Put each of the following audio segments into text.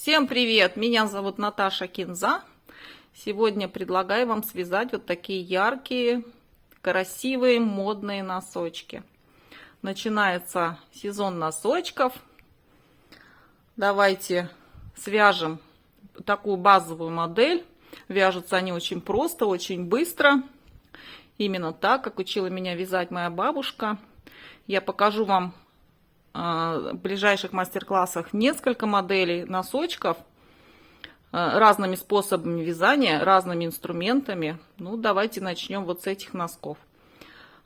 Всем привет! Меня зовут Наташа Кинза. Сегодня предлагаю вам связать вот такие яркие, красивые, модные носочки. Начинается сезон носочков. Давайте свяжем такую базовую модель. Вяжутся они очень просто, очень быстро. Именно так, как учила меня вязать моя бабушка. Я покажу вам в ближайших мастер-классах несколько моделей носочков разными способами вязания, разными инструментами. Ну, давайте начнем вот с этих носков.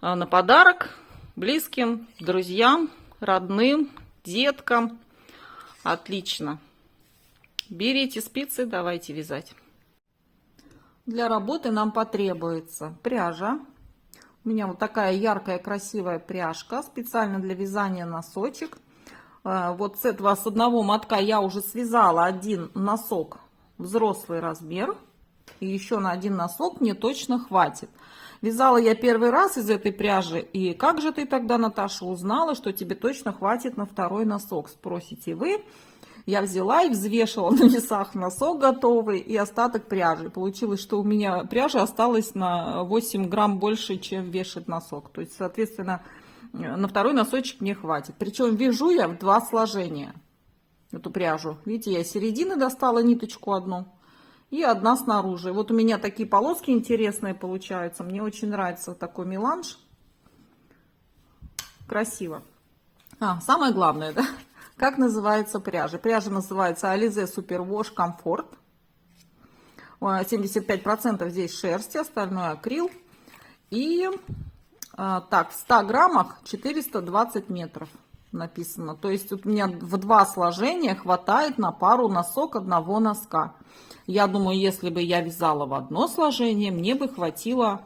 На подарок близким, друзьям, родным, деткам. Отлично. Берите спицы, давайте вязать. Для работы нам потребуется пряжа. У меня вот такая яркая, красивая пряжка, специально для вязания носочек. Вот с этого, с одного мотка я уже связала один носок взрослый размер. И еще на один носок мне точно хватит. Вязала я первый раз из этой пряжи. И как же ты тогда, Наташа, узнала, что тебе точно хватит на второй носок? Спросите вы. Я взяла и взвешивала на весах носок готовый и остаток пряжи. Получилось, что у меня пряжа осталась на 8 грамм больше, чем вешает носок. То есть, соответственно, на второй носочек мне хватит. Причем вяжу я в 2 сложения эту пряжу. Видите, я из середины достала ниточку одну и одна снаружи. Вот у меня такие полоски интересные получаются. Мне очень нравится такой меланж. Красиво. Самое главное, да? Как называется пряжа? Пряжа называется Alize Superwash Comfort. 75% здесь шерсти, остальное акрил. И так, в 100 граммах 420 метров написано. То есть у меня в 2 сложения хватает на пару носок одного носка. Я думаю, если бы я вязала в одно сложение, мне бы хватило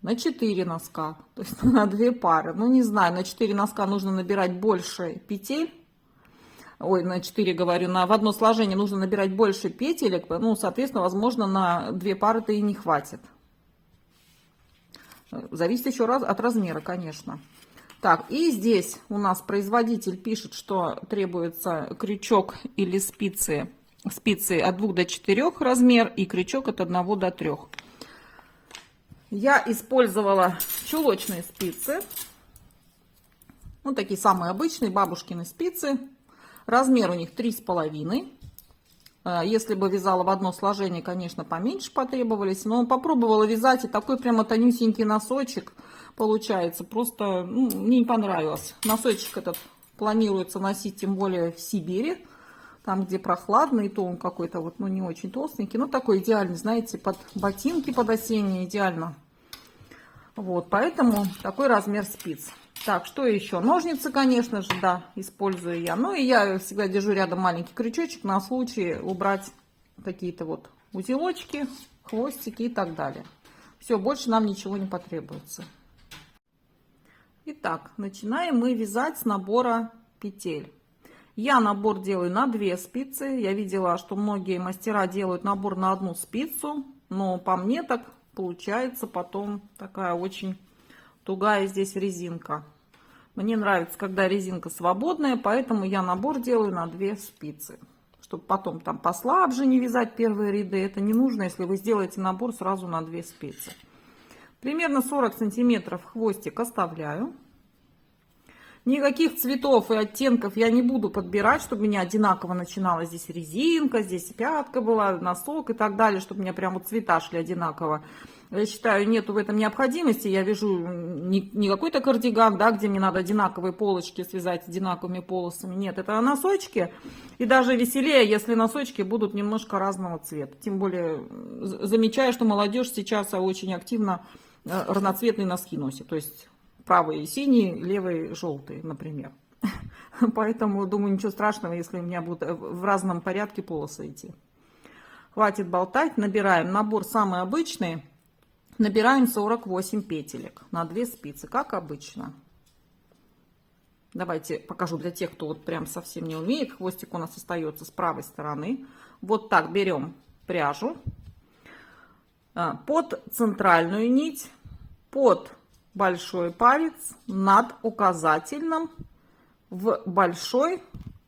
на 4 носка. То есть на 2 пары. Ну, не знаю, на 4 носка нужно набирать больше петель. Ой, на 4 говорю, в одно сложение нужно набирать больше петелек, ну, соответственно, возможно, на 2 пары-то и не хватит. Зависит еще раз от размера, конечно. Так, и здесь у нас производитель пишет, что требуется крючок или спицы от 2 до 4 размер и крючок от 1 до 3. Я использовала чулочные спицы. Вот такие самые обычные бабушкины спицы. Размер у них 3,5. Если бы вязала в одно сложение, конечно, поменьше потребовались. Но попробовала вязать, и такой прямо тонюсенький носочек получается. Просто мне не понравилось. Носочек этот планируется носить, тем более в Сибири. Там, где прохладно, и то он какой-то вот, не очень толстенький. Но такой идеальный, знаете, под ботинки, под осенние, идеально. Вот, поэтому такой размер спиц. Так, что еще? Ножницы, конечно же, да, использую я. Ну и я всегда держу рядом маленький крючочек на случай убрать какие-то вот узелочки, хвостики и так далее. Все, больше нам ничего не потребуется. Итак, начинаем мы вязать с набора петель. Я набор делаю на 2 спицы. Я видела, что многие мастера делают набор на 1 спицу, но по мне так получается потом такая очень тугая здесь резинка. Мне нравится, когда резинка свободная, поэтому я набор делаю на 2 спицы. Чтобы потом там послабже не вязать первые ряды. Это не нужно, если вы сделаете набор сразу на 2 спицы. Примерно 40 сантиметров хвостик оставляю. Никаких цветов и оттенков я не буду подбирать, чтобы у меня одинаково начиналась здесь резинка, здесь пятка была, носок и так далее, чтобы у меня прям вот цвета шли одинаково. Я считаю, нету в этом необходимости. Я вяжу не какой-то кардиган, да, где мне надо одинаковые полочки связать одинаковыми полосами. Нет, это носочки. И даже веселее, если носочки будут немножко разного цвета. Тем более, замечаю, что молодежь сейчас очень активно разноцветные носки носит. То есть правый синий, левый желтый, например. Поэтому, думаю, ничего страшного, если у меня будут в разном порядке полосы идти. Хватит болтать. Набираем набор самый обычный. Набираем 48 петелек на 2 спицы, как обычно. Давайте покажу для тех, кто вот прям совсем не умеет. Хвостик у нас остается с правой стороны. Вот так берем пряжу под центральную нить, под большой палец, над указательным, в большой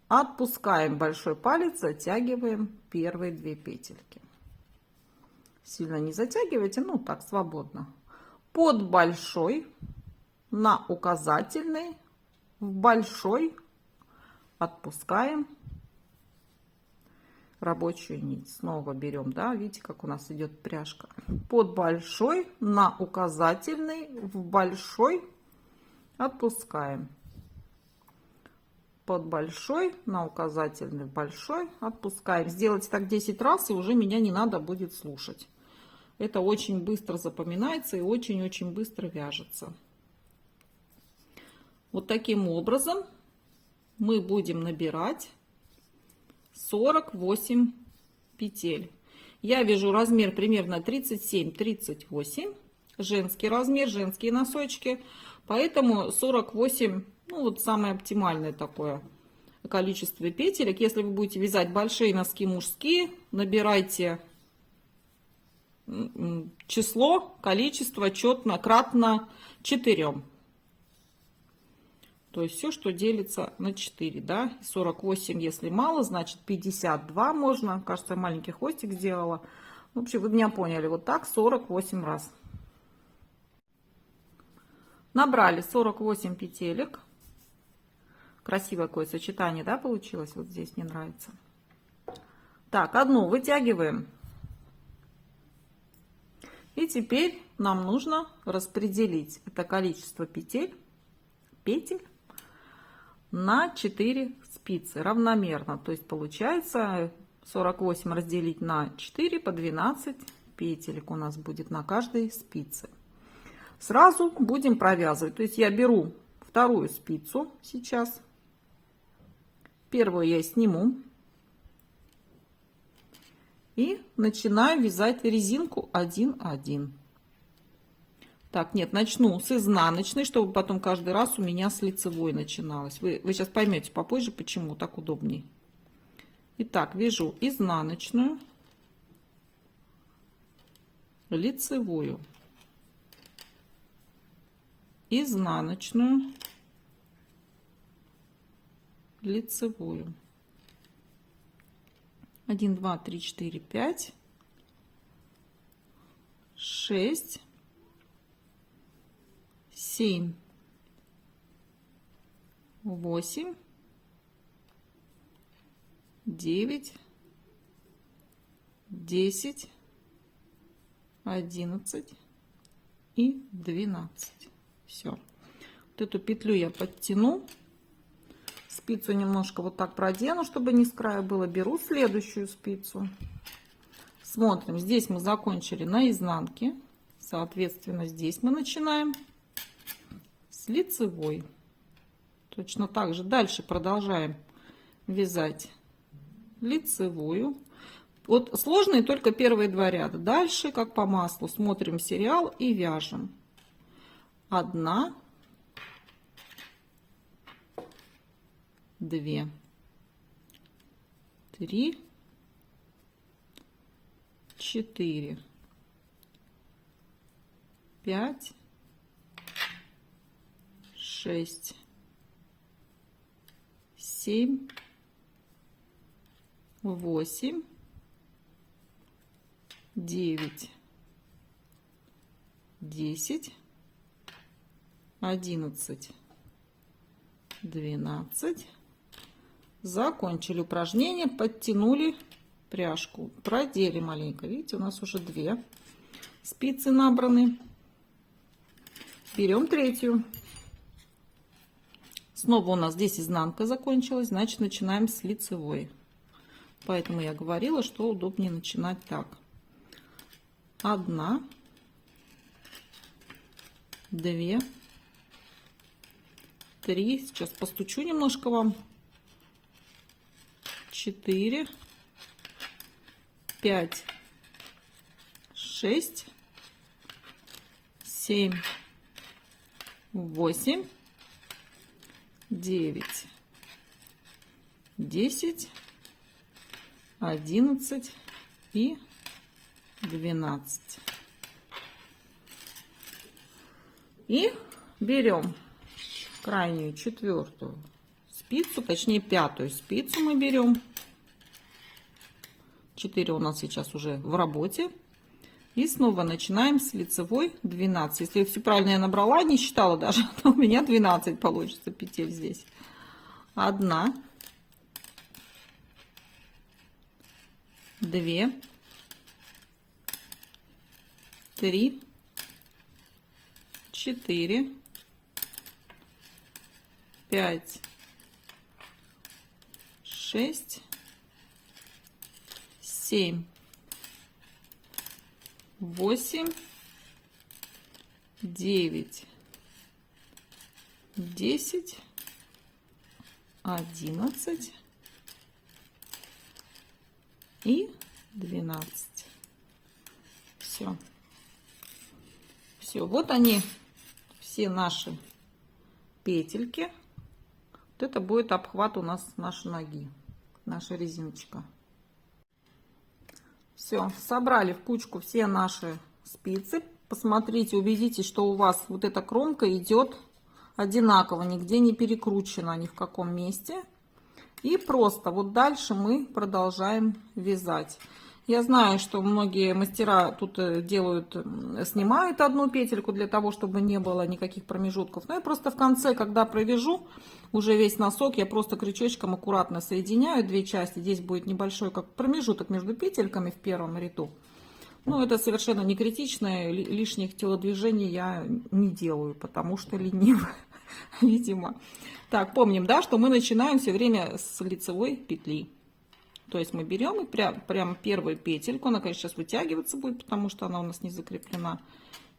Отпускаем большой палец, затягиваем первые 2 петельки. Сильно не затягивайте, ну так, свободно. Под большой на указательный, в большой отпускаем рабочую нить. Снова берем, да, видите, как у нас идет пряжка. Под большой на указательный, в большой отпускаем. Под большой на указательный, в большой отпускаем. Сделайте так 10 раз, и уже меня не надо будет слушать. Это очень быстро запоминается и очень-очень быстро вяжется. Вот таким образом мы будем набирать 48 петель. Я вяжу размер примерно 37-38. Женский размер, женские носочки. Поэтому 48, ну вот самое оптимальное такое количество петелек. Если вы будете вязать большие носки мужские, набирайте число, количество четно, кратно 4. То есть все, что делится на 4, да. 48, если мало, значит 52 можно. Кажется, маленький хвостик сделала. В общем, вы меня поняли. Вот так 48 раз. Набрали 48 петелек. Красивое какое сочетание, да, получилось? Вот здесь мне нравится. Так, одну вытягиваем. И теперь нам нужно распределить это количество петель на 4 спицы равномерно. То есть получается 48 разделить на 4 по 12 петелек у нас будет на каждой спице. Сразу будем провязывать. То есть я беру вторую спицу сейчас. Первую я сниму. И начинаю вязать резинку 1-1. Так, нет, начну с изнаночной, чтобы потом каждый раз у меня с лицевой начиналось. Вы сейчас поймете попозже, почему так удобнее. Итак, вяжу изнаночную, лицевую, изнаночную, лицевую. 1, 2, 3, 4, 5, 6, 7, 8, 9, 10, 11 и 12. Все. Вот эту петлю я подтяну. Спицу немножко вот так продену, чтобы не с края было. Беру следующую спицу. Смотрим, здесь мы закончили на изнанке. Соответственно, здесь мы начинаем с лицевой. Точно так же дальше продолжаем вязать лицевую. Вот сложные только первые 2 ряда. Дальше, как по маслу, смотрим сериал и вяжем. 1, 2, 3, 4, 5, 6, 7, 8, 9, 10, 11, 12. Закончили упражнение, подтянули пряжку, продели маленько. Видите, у нас уже 2 спицы набраны. Берем третью. Снова у нас здесь изнанка закончилась, значит начинаем с лицевой. Поэтому я говорила, что удобнее начинать так. 1, 2, 3. Сейчас постучу немножко вам. 4, 5, 6, 7, 8, 9, 10, 11 и 12. И берем крайнюю 4-ю спицу, точнее 5-ю спицу мы берем. 4 у нас сейчас уже в работе. И снова начинаем с лицевой 12. Если все правильно я набрала, не считала даже, то у меня 12 получится петель здесь. 1, 2, 3, 4, 5, 6, 7, 8, 9, 10, 11 и 12. Все. Все. Вот они, все наши петельки. Вот это будет обхват у нас нашей ноги, наша резиночка. Все, собрали в кучку все наши спицы. Посмотрите, убедитесь, что у вас вот эта кромка идет одинаково, нигде не перекручена ни в каком месте. И просто вот дальше мы продолжаем вязать. Я знаю, что многие мастера тут делают, снимают одну петельку для того, чтобы не было никаких промежутков. Но я просто в конце, когда провяжу уже весь носок, я просто крючочком аккуратно соединяю две части. Здесь будет небольшой как промежуток между петельками в первом ряду. Но это совершенно не критично, лишних телодвижений я не делаю, потому что лениво, видимо. Так, помним, да, что мы начинаем все время с лицевой петли. То есть мы берем и прям первую петельку, она, конечно, сейчас вытягиваться будет, потому что она у нас не закреплена.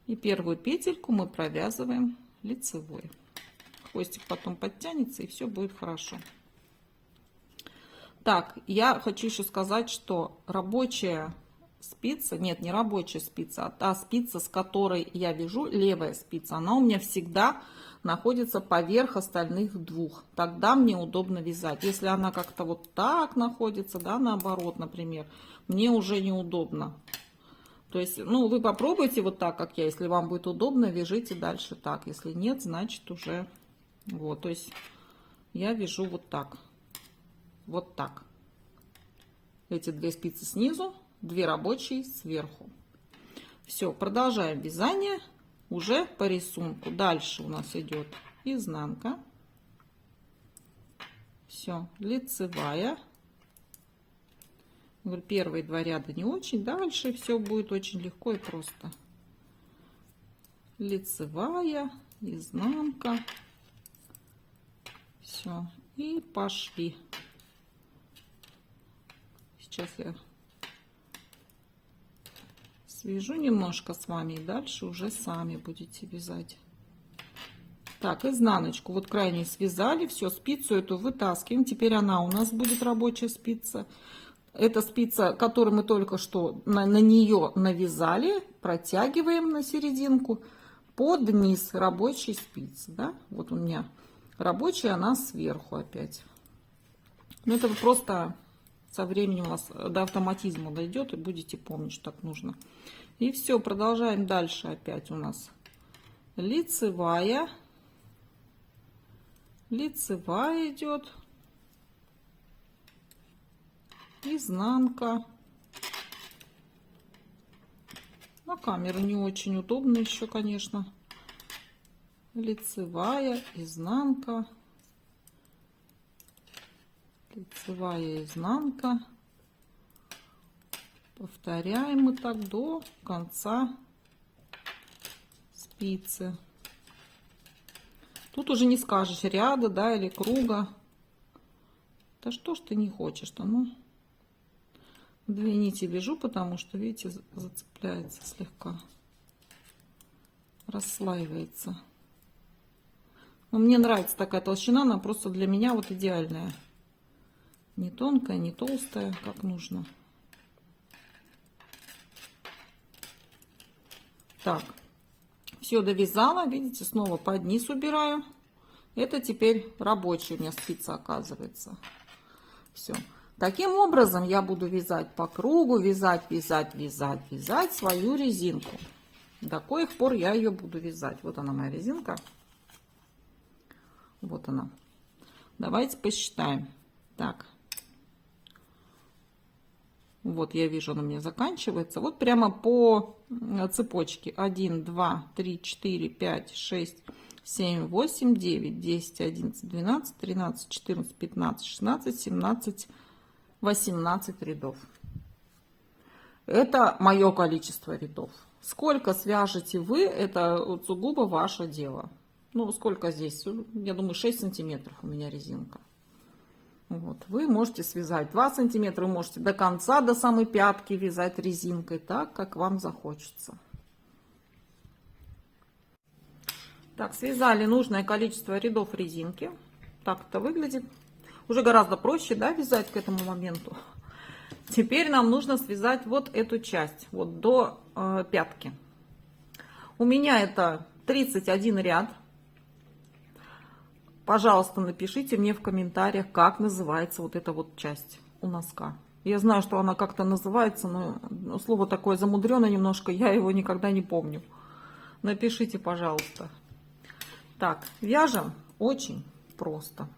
И первую петельку мы провязываем лицевой. Хвостик потом подтянется, и все будет хорошо. Так, я хочу еще сказать, что рабочая спица, нет, не рабочая спица, а та спица, с которой я вяжу, левая спица, она у меня всегда находится поверх остальных двух. Тогда мне удобно вязать. Если она как-то вот так находится, да, наоборот, например, мне уже неудобно. То есть, ну, вы попробуйте вот так, как я. Если вам будет удобно, вяжите дальше так. Если нет, значит уже вот. То есть я вяжу вот так. Вот так. Эти две спицы снизу, две рабочие сверху. Все, продолжаем вязание. Уже по рисунку. Дальше у нас идет изнанка. Все, лицевая. Первые два ряда не очень. Дальше все будет очень легко и просто. Лицевая, изнанка. Все, и пошли. Сейчас я свяжу немножко с вами, и дальше уже сами будете вязать. Так, изнаночку вот крайне связали, все, спицу эту вытаскиваем. Теперь она у нас будет рабочая спица. Это спица, которую мы только что на нее навязали, протягиваем на серединку под низ рабочей спицы, да? Вот у меня рабочая, она сверху опять. Но это вы просто со временем у вас до автоматизма дойдет, и будете помнить, что так нужно. И все, продолжаем дальше. Опять у нас лицевая. Лицевая идет. Изнанка. На камеру не очень удобно еще, конечно. Лицевая, изнанка. Лицевая, изнанка. Повторяем мы так до конца спицы. Тут уже не скажешь ряда, да, или круга. Да что ж ты не хочешь-то, ну. Две нити вяжу, потому что, видите, зацепляется слегка. Расслаивается. Но мне нравится такая толщина, она просто для меня вот идеальная. Не тонкая, не толстая, как нужно. Так, все довязала, видите, снова под низ убираю. Это теперь рабочая у меня спица оказывается. Все. Таким образом я буду вязать по кругу, вязать свою резинку. До коих пор я ее буду вязать. Вот она, моя резинка. Вот она. Давайте посчитаем. Так. Вот я вижу, она у меня заканчивается. Вот прямо по цепочке. 1, 2, 3, 4, 5, 6, 7, 8, 9, 10, 11, 12, 13, 14, 15, 16, 17, 18 рядов. Это мое количество рядов. Сколько свяжете вы, это вот сугубо ваше дело. Ну, сколько здесь? Я думаю, 6 сантиметров у меня резинка. Вот. Вы можете связать 2 сантиметра, вы можете до конца, до самой пятки вязать резинкой, так, как вам захочется. Так, связали нужное количество рядов резинки. Так это выглядит. Уже гораздо проще, да, вязать к этому моменту. Теперь нам нужно связать вот эту часть, вот до пятки. У меня это 31 ряд. Пожалуйста, напишите мне в комментариях, как называется вот эта вот часть у носка. Я знаю, что она как-то называется, но слово такое замудренное немножко, я его никогда не помню. Напишите, пожалуйста. Так, вяжем очень просто.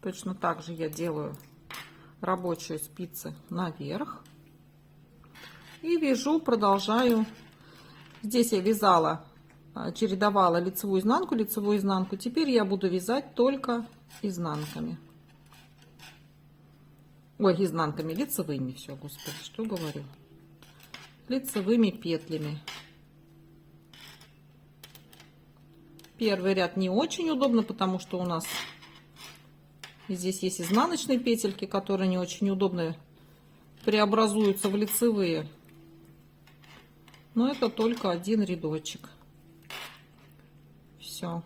Точно так же я делаю рабочие спицы наверх. И вяжу, продолжаю. Здесь я вязала, чередовала лицевую изнанку. Теперь я буду вязать только изнанками. Ой, изнанками, лицевыми. Все, господи, что говорю. Лицевыми петлями. Первый ряд не очень удобно, потому что у нас здесь есть изнаночные петельки, которые не очень удобно преобразуются в лицевые. Но это только один рядочек. Все.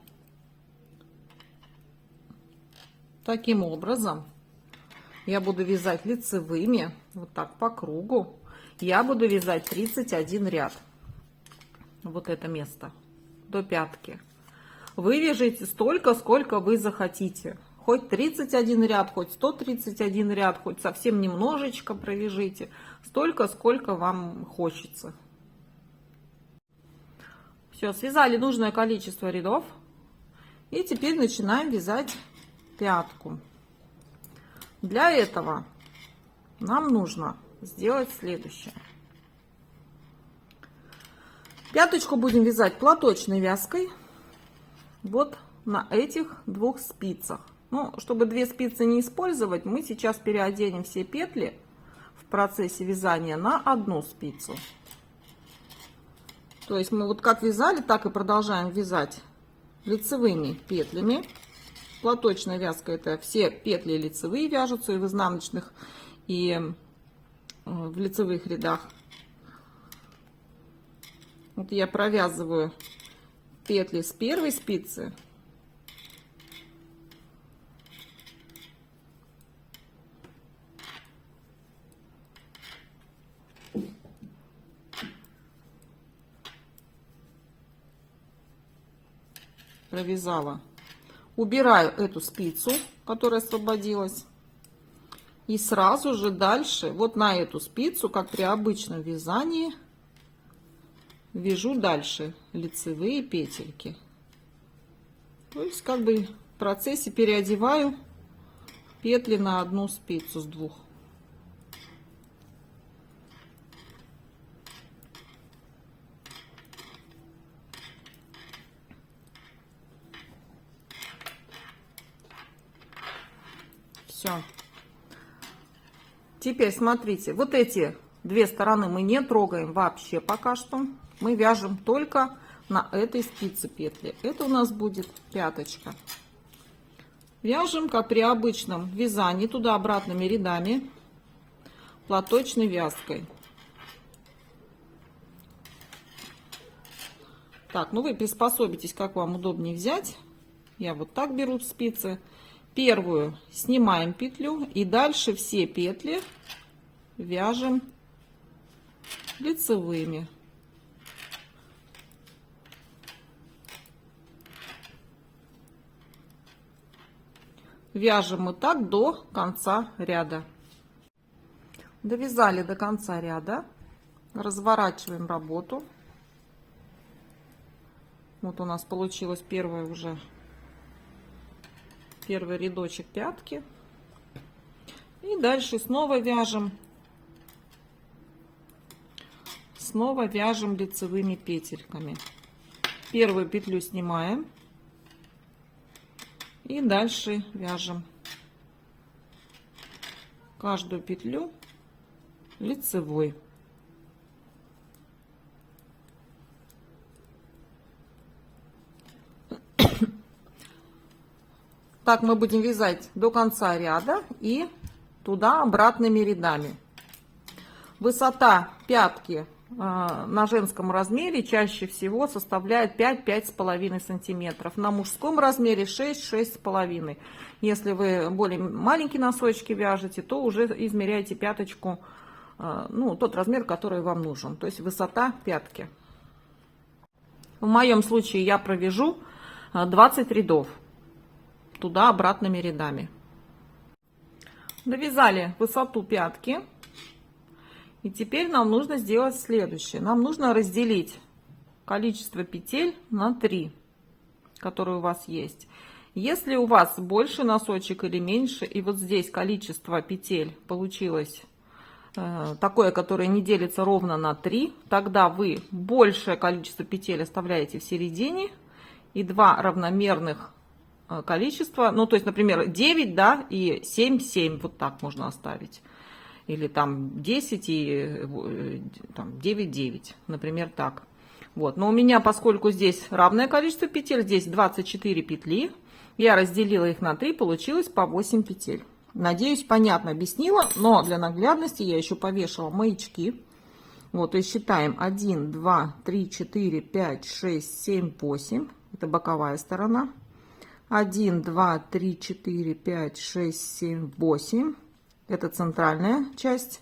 Таким образом я буду вязать лицевыми, вот так по кругу. Я буду вязать 31 ряд. Вот это место до пятки. Вы вяжите столько, сколько вы захотите. Хоть 31 ряд, хоть 131 ряд, хоть совсем немножечко провяжите. Столько, сколько вам хочется. Все, связали нужное количество рядов. И теперь начинаем вязать пятку. Для этого нам нужно сделать следующее. Пяточку будем вязать платочной вязкой. Вот на этих двух спицах. Ну, чтобы две спицы не использовать, мы сейчас переоденем все петли в процессе вязания на одну спицу. То есть мы вот как вязали, так и продолжаем вязать лицевыми петлями. Платочная вязка — это все петли лицевые вяжутся и в изнаночных, и в лицевых рядах. Вот я провязываю петли с первой спицы. Провязала. Убираю эту спицу, которая освободилась. И сразу же дальше, вот на эту спицу, как при обычном вязании, вяжу дальше лицевые петельки. То есть как бы в процессе переодеваю петли на одну спицу с двух. Все. Теперь смотрите, вот эти две стороны мы не трогаем вообще пока что. Мы вяжем только на этой спице петли. Это у нас будет пяточка. Вяжем, как при обычном вязании, туда-обратными рядами, платочной вязкой. Так, ну вы приспособитесь, как вам удобнее взять. Я вот так беру спицы. Первую снимаем петлю и дальше все петли вяжем лицевыми. Вяжем мы так до конца ряда. Довязали до конца ряда. Разворачиваем работу. Вот у нас получилась первая уже первый рядочек пятки. И дальше снова вяжем лицевыми петельками. Первую петлю снимаем и дальше вяжем каждую петлю лицевой. Так мы будем вязать до конца ряда и туда обратными рядами. Высота пятки на женском размере чаще всего составляет 5-5,5 сантиметров. На мужском размере 6-6,5. Если вы более маленькие носочки вяжете, то уже измеряйте пяточку, ну, тот размер, который вам нужен. То есть высота пятки. В моем случае я провяжу 20 рядов туда обратными рядами. Довязали высоту пятки. И теперь нам нужно сделать следующее. Нам нужно разделить количество петель на 3, которые у вас есть. Если у вас больше носочек или меньше, и вот здесь количество петель получилось такое, которое не делится ровно на 3, тогда вы большее количество петель оставляете в середине и 2 равномерных количества, ну то есть, например, 9, да, и 7, 7, вот так можно оставить. Или там 10 и там, 9, 9, например, так. Вот. Но у меня, поскольку здесь равное количество петель, здесь 24 петли, я разделила их на 3, получилось по 8 петель. Надеюсь, понятно объяснила, но для наглядности я еще повешала маячки. Вот, и считаем 1, 2, 3, 4, 5, 6, 7, 8. Это боковая сторона. 1, 2, 3, 4, 5, 6, 7, 8. Это центральная часть.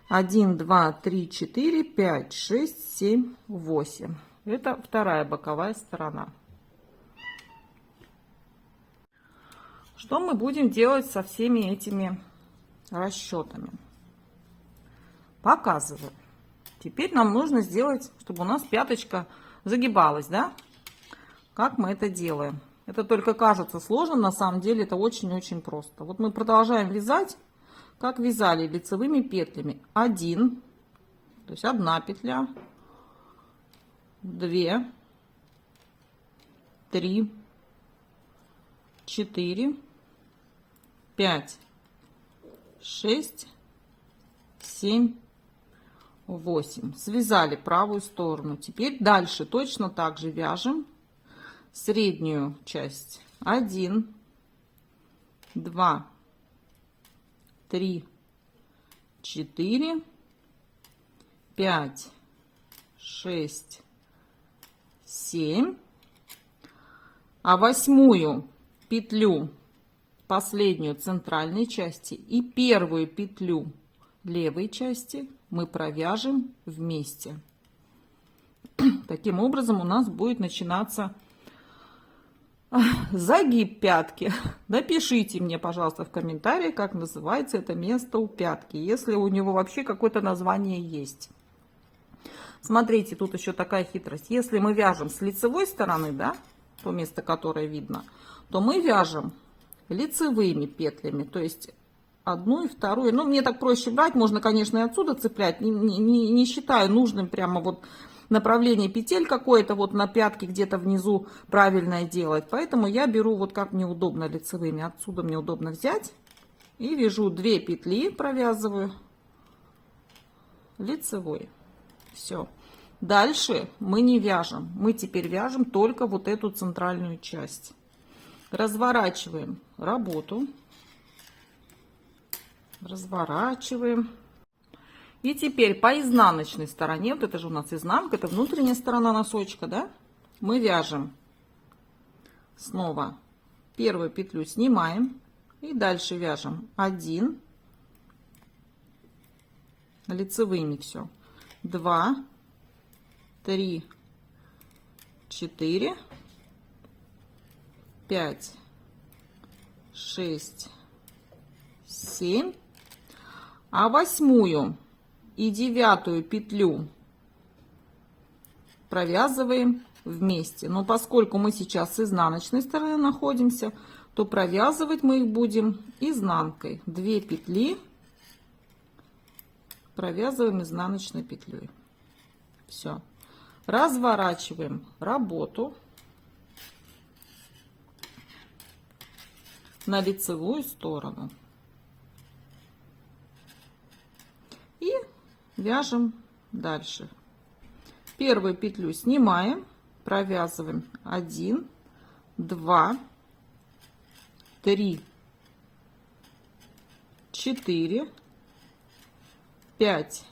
1, 2, 3, 4, 5, 6, 7, 8. Это вторая боковая сторона. Что мы будем делать со всеми этими расчетами? Показываю. Теперь нам нужно сделать, чтобы у нас пяточка загибалась, да? Как мы это делаем? Это только кажется сложно, на самом деле это очень-очень просто. Вот мы продолжаем вязать, как вязали лицевыми петлями. 1, то есть 1 петля, 2, 3, 4, 5, 6, 7, 8. Связали правую сторону. Теперь дальше точно так же вяжем среднюю часть. 1, 2, 3, 4, 5, 6, 7. А 8-ю петлю, последнюю центральной части, и первую петлю левой части мы провяжем вместе. Таким образом у нас будет начинаться загиб пятки. Напишите мне, пожалуйста, в комментариях, как называется это место у пятки, если у него вообще какое-то название есть. Смотрите, тут еще такая хитрость. Если мы вяжем с лицевой стороны, да, то место, которое видно, то мы вяжем лицевыми петлями, то есть одну и вторую. Ну, мне так проще брать, можно, конечно, и отсюда цеплять. Не считаю нужным прямо вот направление петель какое-то вот на пятке где-то внизу правильное делать. Поэтому я беру вот как мне удобно лицевыми. Отсюда мне удобно взять и вяжу 2 петли, провязываю лицевой. Все. Дальше мы не вяжем. Мы теперь вяжем только вот эту центральную часть. Разворачиваем работу. Разворачиваем. И теперь по изнаночной стороне, вот это же у нас изнанка, это внутренняя сторона носочка, да? Мы вяжем снова первую петлю, снимаем и дальше вяжем 1, лицевыми все, 2, 3, 4, 5, 6, 7, а 8-ю и 9-ю петлю провязываем вместе. Но поскольку мы сейчас с изнаночной стороны находимся, то провязывать мы их будем изнанкой. 2 петли провязываем изнаночной петлей. Все. Разворачиваем работу на лицевую сторону и вяжем дальше. Первую петлю снимаем, провязываем 1, 2, 3, 4, 5,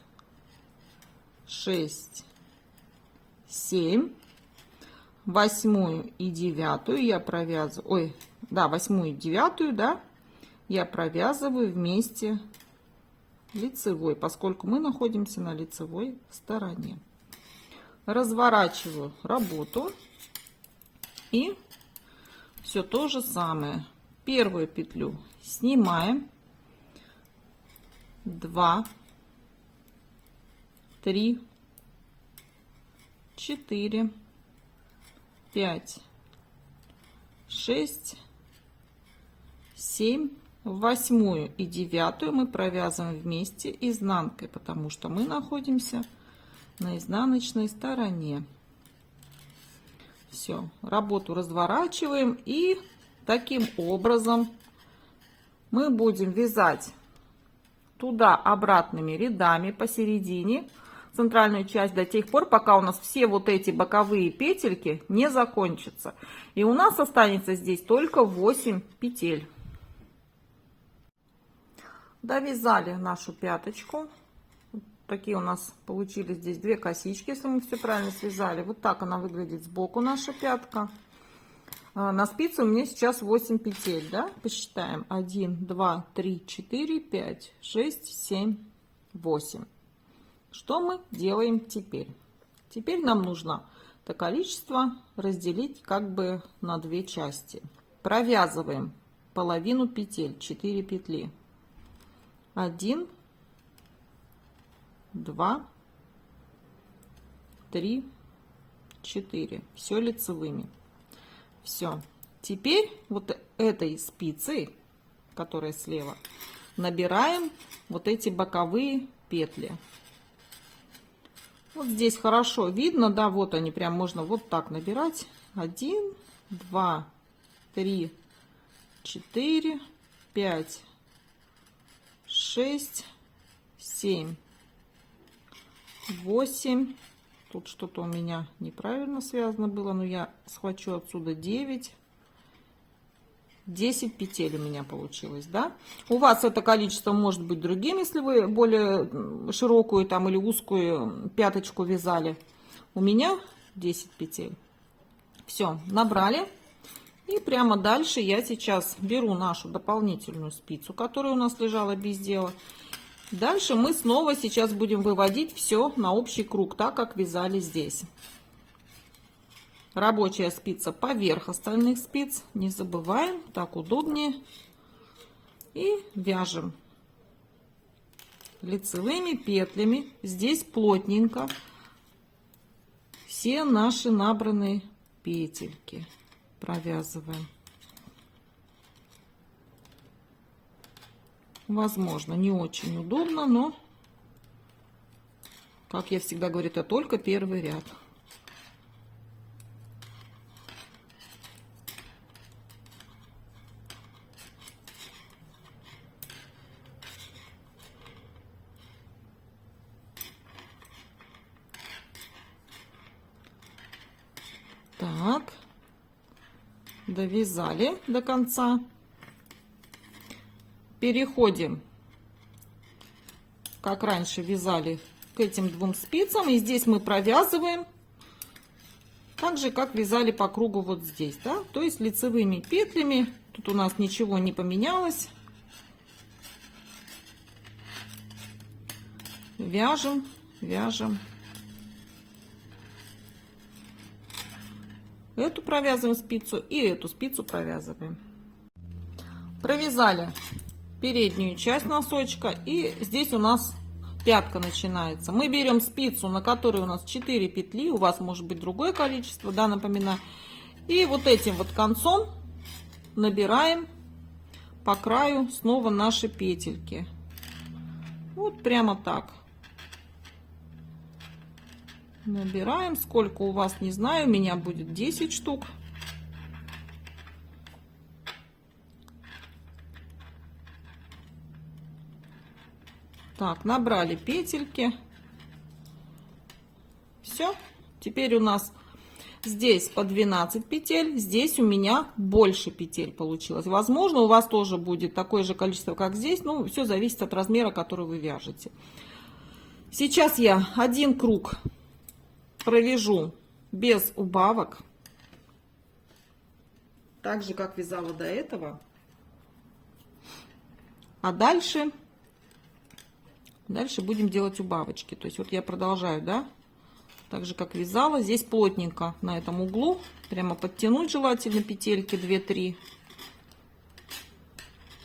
6, 7, 8 и 9 я провязываю, да, 8 и 9, да, я провязываю вместе лицевой, поскольку мы находимся на лицевой стороне. Разворачиваю работу и все то же самое. Первую петлю снимаем, 2, 3, 4, 5, 6, 7, 8 и 9 мы провязываем вместе изнанкой, потому что мы находимся на изнаночной стороне. Все, работу разворачиваем, и таким образом мы будем вязать туда обратными рядами посередине центральную часть до тех пор, пока у нас все вот эти боковые петельки не закончатся. И у нас останется здесь только 8 петель. Довязали нашу пяточку. Вот такие у нас получились здесь 2 косички, если мы все правильно связали. Вот так она выглядит сбоку, наша пятка. На спице у меня сейчас 8 петель, да? Посчитаем. 1, 2, 3, 4, 5, 6, 7, 8. Что мы делаем теперь? Теперь нам нужно это количество разделить как бы на 2 части. Провязываем половину петель, 4 петли. 1, 2, 3, 4. Все лицевыми. Все. Теперь вот этой спицей, которая слева, набираем вот эти боковые петли. Вот здесь хорошо видно, да, вот они, прям можно вот так набирать. 1, 2, 3, 4, 5, 6, 7, 8. Тут что-то у меня неправильно связано было, но я схвачу отсюда 9. 10 петель у меня получилось, да? У вас это количество может быть другим, если вы более широкую там или узкую пяточку вязали. У меня 10 петель. Все, набрали. И прямо дальше я сейчас беру нашу дополнительную спицу, которая у нас лежала без дела. Дальше мы снова сейчас будем выводить все на общий круг, так как вязали здесь. Рабочая спица поверх остальных спиц, не забываем, так удобнее. И вяжем лицевыми петлями, здесь плотненько, все наши набранные петельки провязываем. Возможно, не очень удобно, но, как я всегда говорю, это только первый ряд. Так, довязали до конца. Переходим, как раньше вязали, к этим 2 спицам. И здесь мы провязываем так же, как вязали по кругу вот здесь, да? То есть лицевыми петлями. Тут у нас ничего не поменялось. Вяжем, вяжем. Эту провязываем спицу и эту спицу провязываем. Провязали переднюю часть носочка, и здесь у нас пятка начинается. Мы берем спицу, на которой у нас 4 петли, у вас может быть другое количество, да, напоминаю. И вот этим вот концом набираем по краю снова наши петельки. Вот прямо так. Набираем, сколько у вас, не знаю, у меня будет 10 штук. Так, набрали петельки. Все. Теперь у нас здесь по 12 петель, здесь у меня больше петель получилось. Возможно, у вас тоже будет такое же количество, как здесь. Ну, все зависит от размера, который вы вяжете. Сейчас я один круг провяжу без убавок, так же как вязала до этого. А дальше будем делать убавочки. То есть вот я продолжаю, да, так же как вязала. Здесь плотненько на этом углу прямо подтянуть желательно петельки 2-3,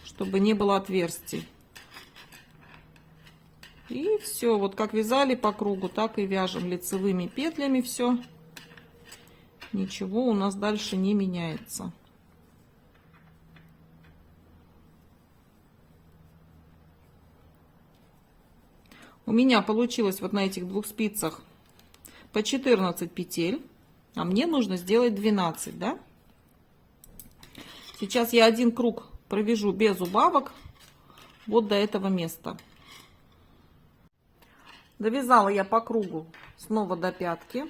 чтобы не было отверстий. И все, вот как вязали по кругу, так и вяжем лицевыми петлями все. Ничего у нас дальше не меняется. У меня получилось вот на этих двух спицах по 14 петель, а мне нужно сделать 12, да? Сейчас я один круг провяжу без убавок вот до этого места. Довязала я по кругу снова до пятки.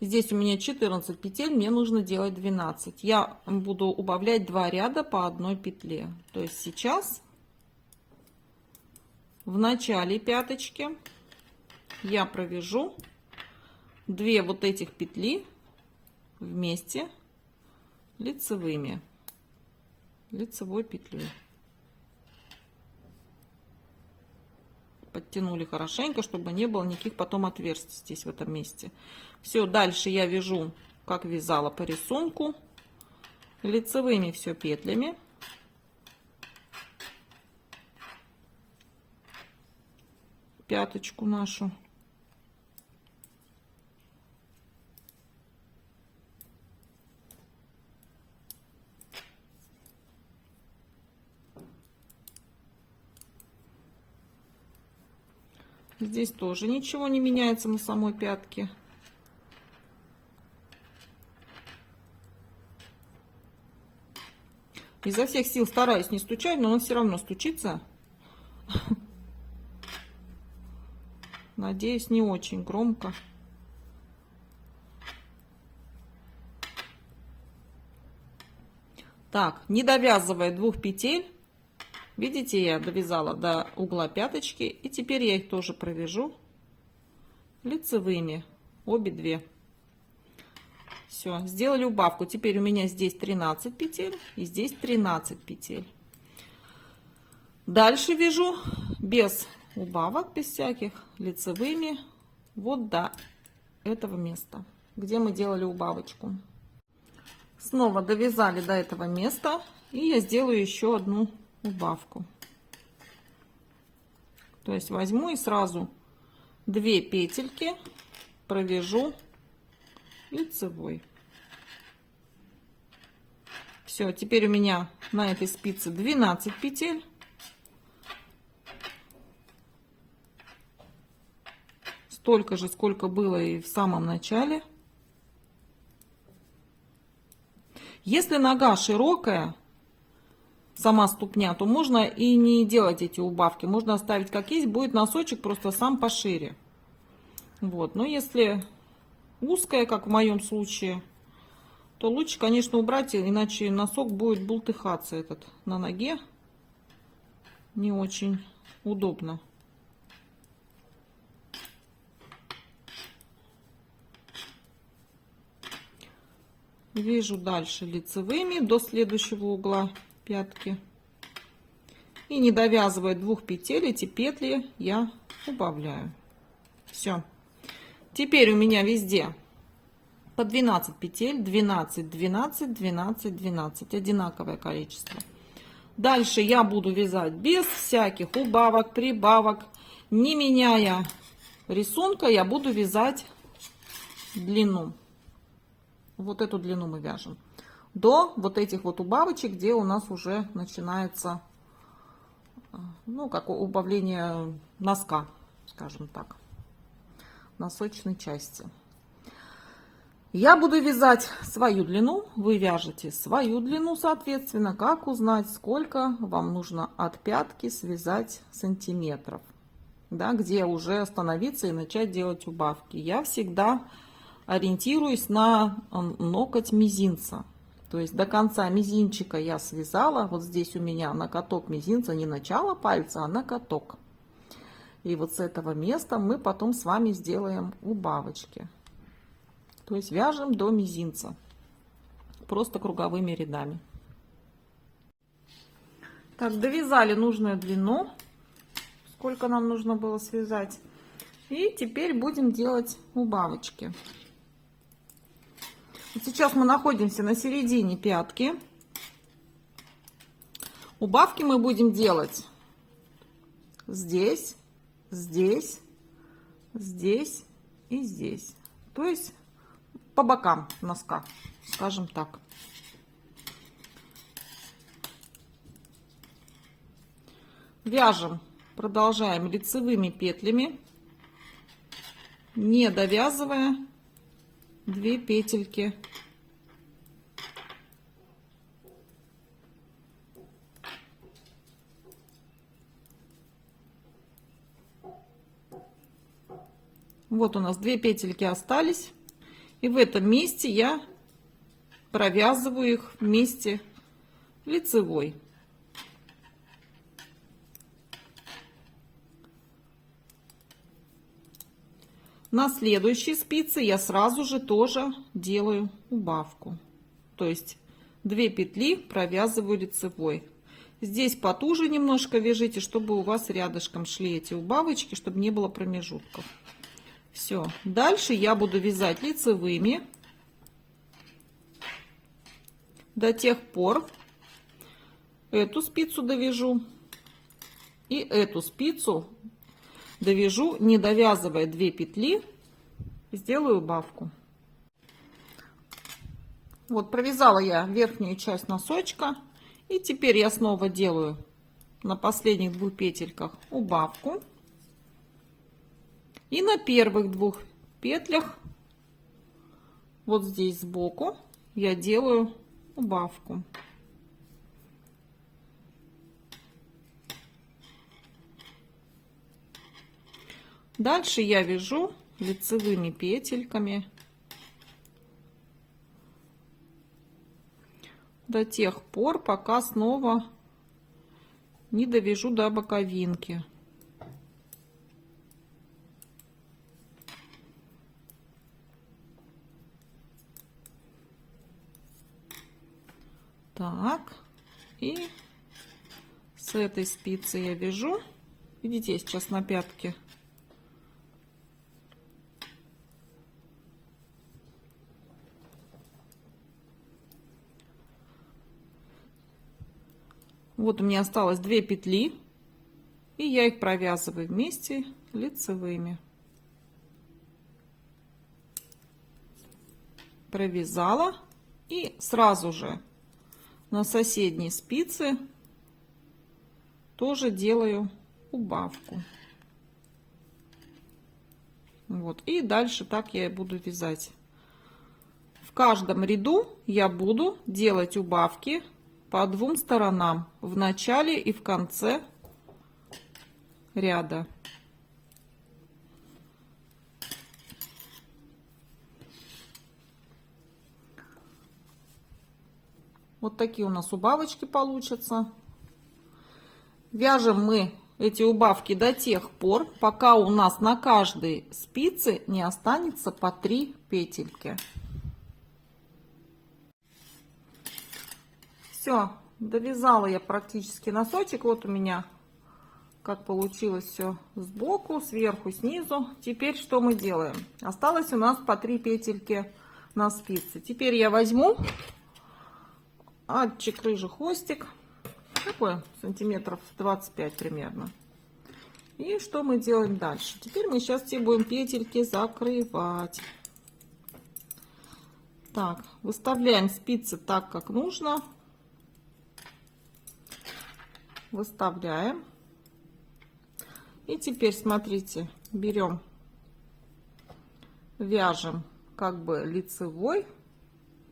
Здесь у меня 14 петель, мне нужно делать 12. Я буду убавлять 2 ряда по одной петле. То есть сейчас в начале пяточки я провяжу 2 вот этих петли вместе лицевой петлей. Подтянули хорошенько, чтобы не было никаких потом отверстий здесь в этом месте. Все, дальше я вяжу, как вязала по рисунку, лицевыми все петлями. Пяточку нашу. Здесь тоже ничего не меняется на самой пятке. Изо всех сил стараюсь не стучать, но он все равно стучится. Надеюсь, не очень громко. Так, не довязывая 2 петель, видите, я довязала до угла пяточки, и теперь я их тоже провяжу лицевыми, обе 2. Все, сделали убавку. Теперь у меня здесь 13 петель и здесь 13 петель. Дальше вяжу без убавок, без всяких, лицевыми вот до этого места, где мы делали убавочку. Снова довязали до этого места, и я сделаю еще одну убавку. То есть возьму и сразу 2 петельки провяжу лицевой. Все, теперь у меня на этой спице 12 петель. Столько же, сколько было и в самом начале. Если нога широкая, сама ступня, то можно и не делать эти убавки. Можно оставить как есть, будет носочек просто сам пошире. Вот. Но если узкая, как в моем случае, то лучше, конечно, убрать, иначе носок будет бултыхаться этот на ноге. Не очень удобно. Вяжу дальше лицевыми до следующего угла пятки. И не довязывая 2 петель, эти петли я убавляю. Все. Теперь у меня везде по 12 петель, 12, 12, 12, 12. Одинаковое количество. Дальше я буду вязать без всяких убавок, прибавок. Не меняя рисунка, я буду вязать длину. Вот эту длину мы вяжем. до вот этих вот убавочек, где у нас уже начинается, ну, как убавление носка, скажем так, носочной части. Я буду вязать свою длину, вы вяжете свою длину, соответственно. Как узнать, сколько вам нужно от пятки связать сантиметров, да, где уже остановиться и начать делать убавки? Я всегда ориентируюсь на ноготь мизинца. То есть до конца мизинчика я связала. Вот здесь у меня накаток мизинца, не начало пальца, а накаток. И вот с этого места мы потом с вами сделаем убавочки. То есть вяжем до мизинца, просто круговыми рядами. Так, довязали нужную длину, сколько нам нужно было связать. И теперь будем делать убавочки. Вот сейчас мы находимся на середине пятки. Убавки мы будем делать здесь, здесь, здесь и здесь. То есть по бокам носка, скажем так. Вяжем, продолжаем лицевыми петлями, не довязывая 2 петельки. Вот у нас 2 петельки остались. И в этом месте я провязываю их вместе лицевой. На следующей спице я сразу же тоже делаю убавку. То есть 2 петли провязываю лицевой. Здесь потуже немножко вяжите, чтобы у вас рядышком шли эти убавочки, чтобы не было промежутков. Все, дальше я буду вязать лицевыми до тех пор, эту спицу довяжу и эту спицу довяжу, не довязывая 2 петли, сделаю убавку. Вот провязала я верхнюю часть носочка, и теперь я снова делаю на последних 2 петельках убавку. И на первых 2 петлях, вот здесь сбоку, я делаю убавку. Дальше я вяжу лицевыми петельками до тех пор, пока снова не довяжу до боковинки. Так, и с этой спицы я вяжу. Видите, я сейчас на пятке. Вот у меня осталось 2 петли, и я их провязываю вместе лицевыми. Провязала, и сразу же на соседней спице тоже делаю убавку. Вот, и дальше так я и буду вязать. В каждом ряду я буду делать убавки по 2 сторонам, в начале и в конце ряда. Вот такие у нас убавочки получатся. Вяжем мы эти убавки до тех пор, пока у нас на каждой спице не останется по 3 петельки. Все, довязала я практически носочек. Вот у меня как получилось все сбоку, сверху, снизу. Теперь что мы делаем? Осталось у нас по 3 петельки на спице. Теперь я возьму, отчекрыжу хвостик, такой сантиметров 25 примерно. И что мы делаем дальше? Теперь мы сейчас все будем петельки закрывать. Так, выставляем спицы так, как нужно. Выставляем. И теперь, смотрите, берем, вяжем как бы лицевой,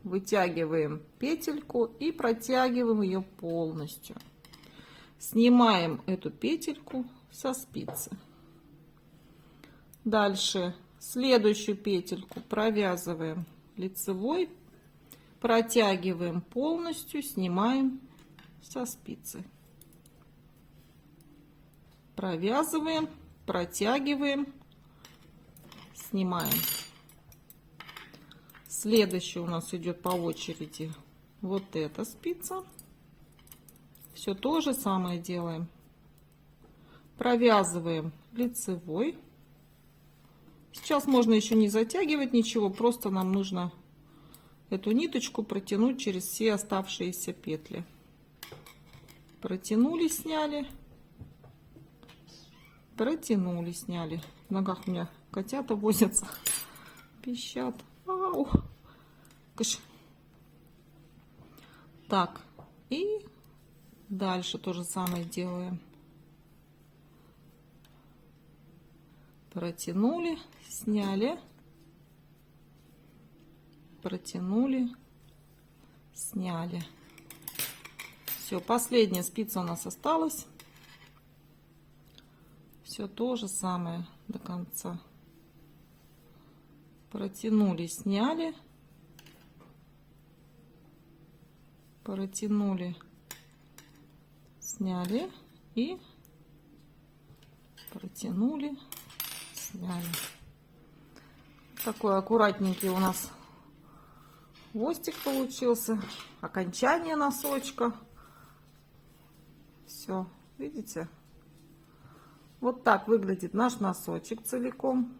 вытягиваем петельку и протягиваем ее полностью. Снимаем эту петельку со спицы. Дальше следующую петельку провязываем лицевой, протягиваем полностью, снимаем со спицы. Провязываем, протягиваем, снимаем. Следующая у нас идет по очереди вот эта спица. Все то же самое делаем. Провязываем лицевой. Сейчас можно еще не затягивать ничего, просто нам нужно эту ниточку протянуть через все оставшиеся петли. Протянули, сняли. Протянули, сняли. В ногах у меня котята возятся, пищат. Ау. Кыш. Так, и дальше то же самое делаем. Протянули, сняли. Протянули, сняли. Все, последняя спица у нас осталась. Все то же самое до конца. Протянули, сняли. Протянули, сняли и протянули, сняли. Такой аккуратненький у нас хвостик получился. Окончание носочка. Все, видите? Вот так выглядит наш носочек целиком.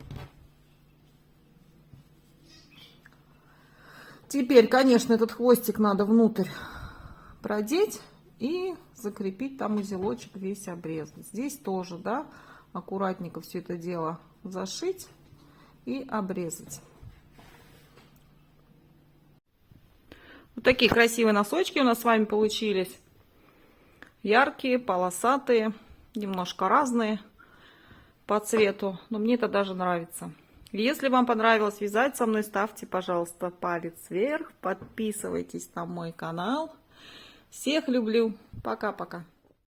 Теперь, конечно, этот хвостик надо внутрь продеть и закрепить там узелочек, весь обрезать. Здесь тоже, да, аккуратненько все это дело зашить и обрезать. Вот такие красивые носочки у нас с вами получились. Яркие, полосатые, немножко разные по цвету, но мне это даже нравится. Если вам понравилось вязать со мной, ставьте, пожалуйста, палец вверх, подписывайтесь на мой канал. Всех люблю. Пока-пока.